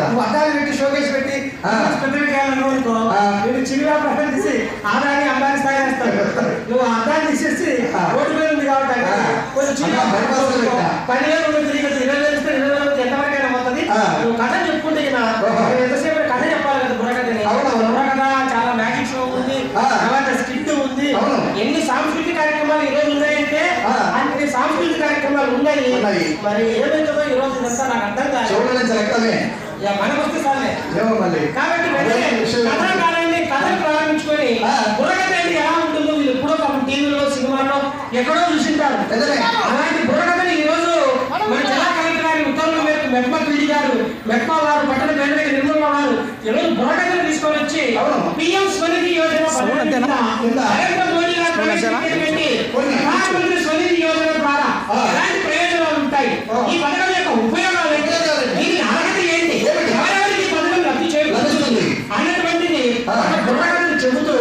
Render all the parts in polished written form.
నువ్వు అద్దాలు పెట్టి షోకేస్ పెట్టి పెద్దగా చేయాలనుకో నేను చిన్న ప్రశ్న తీసి ఆదాన్ని అంబానీ స్థాయి వేస్తాడు. నువ్వు అద్దాన్ని తీసేసి రోడ్డు మీద ఉంది కాబట్టి కొంచెం చిన్న 10,000 తిరిగి 20,000 ఇస్తే 20,000 ఎంతవరకైనా పోతుంది. నువ్వు కథ చెప్పుకుంటే ఎంతసేపు కథ చెప్పాలి కదా. బుర్రకథని బుర్రకథ చాలా మ్యాజిక్ షో ఉంది, తర్వాత స్కిట్ ఉంది. ఎన్ని సాంస్కృతిక కార్యక్రమాలు ఈ రోజు ఉన్నాయంటే అన్ని సాంస్కృతిక కార్యక్రమాలు ఉన్నాయి. మరి ఏమైతుందో ఈ రోజు ఇదంతా నాకు అర్థం కాదు. మనకు వస్తే సార్లే కాబట్టి కథాకారాన్ని కథలు ప్రారంభించుకొని బుర్రకథ అంటే ఎలా ఉంటుందో వీళ్ళు ఎప్పుడో పాపం టీవీలో సినిమాల్లో ఎక్కడో చూసింటారు. అలాంటి బుర్రకథని ఈ రోజు మన జిల్లా కలెక్టర్ గారి ఉత్తర్వుల మేరకు మెట్మా పీడి గారు, మెట్మా వారు, పట్టణ మేనేజర్ నిర్మల వారు ఈరోజు బుర్రకథను తీసుకొని వచ్చి పిఎం స్వనిధి యోజన నరేంద్ర మోడీ గారు ప్రవేశపెట్టి ప్రధానమంత్రి స్వనిధి యోజన ద్వారా ఎలాంటి ప్రయోజనాలు ఉంటాయి, ఈ పథకం యొక్క ఉపయోగాలు ఏంటి, దీని అర్హత ఏంటి, ఎవరెవరికి ఈ పథకం లబ్ధి చేరుతుంది అన్నటువంటిది బుర్రకథను చెబుతూ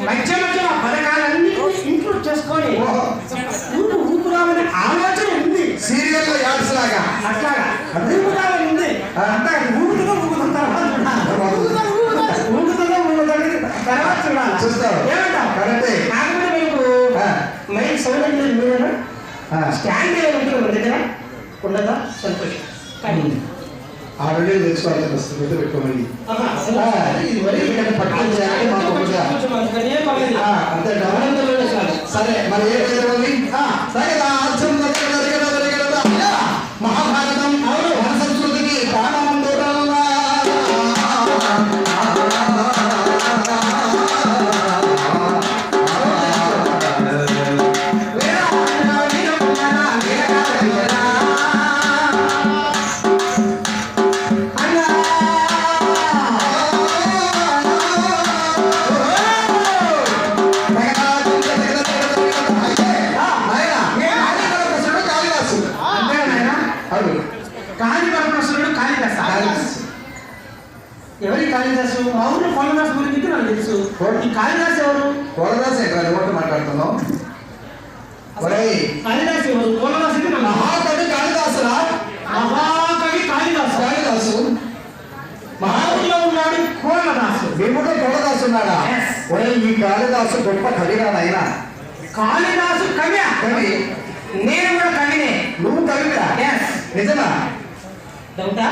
మధ్య మధ్య ఆ పథకాలన్నీ ఇంక్లూడ్ చేసుకొని ఊపురామనే ఆలోచన ఉంది. సీరియల్ యాడ్స్ లాగా అట్లాగా ఊపురామని ఉంది. అంతా ఊపుతుందో ఊపుతున్న తర్వాత తర్వాత చూడాలి. చూస్తారు ఏమంటావు? కాకపోతే మీకు మైక్ సౌండ్ అంటే మీరేనా స్టాండ్ ఉంటుంది మన దగ్గర ఉండదా? సంతోషం. కానీ ఆ వీడియో తెలుసుకోవాలి పెట్టుకోమని ఇది మరి పట్టుకొని చేయాలి అంతే. సరే మరి ఏమైంది సరే మహాభారతం మన సంస్కృతికి ఎవరి కాళిదాసు? మా ఊళ్ళో కోలదాసు గురించి నాకు తెలుసు. ఈ కాళిదాసు ఎవరు? కోలదాసు ఎక్కడ మాట్లాడుతున్నావు? కాళిదాసు ఎవరు? కోలదాసు మహాకవి కాళిదాసురా. మహాకవి కాళిదాసు. కాళిదాసు మా ఊళ్ళో ఉన్నాడు కోలదాసు. మీ ఊళ్ళో కోలదాసు ఉన్నాడా? ఈ కాళిదాసు గొప్ప కవిరా నాయనా. కాళిదాసు కవి. నేను కూడా కవినే. నువ్వు కవిరా? నిజమా? డౌటా?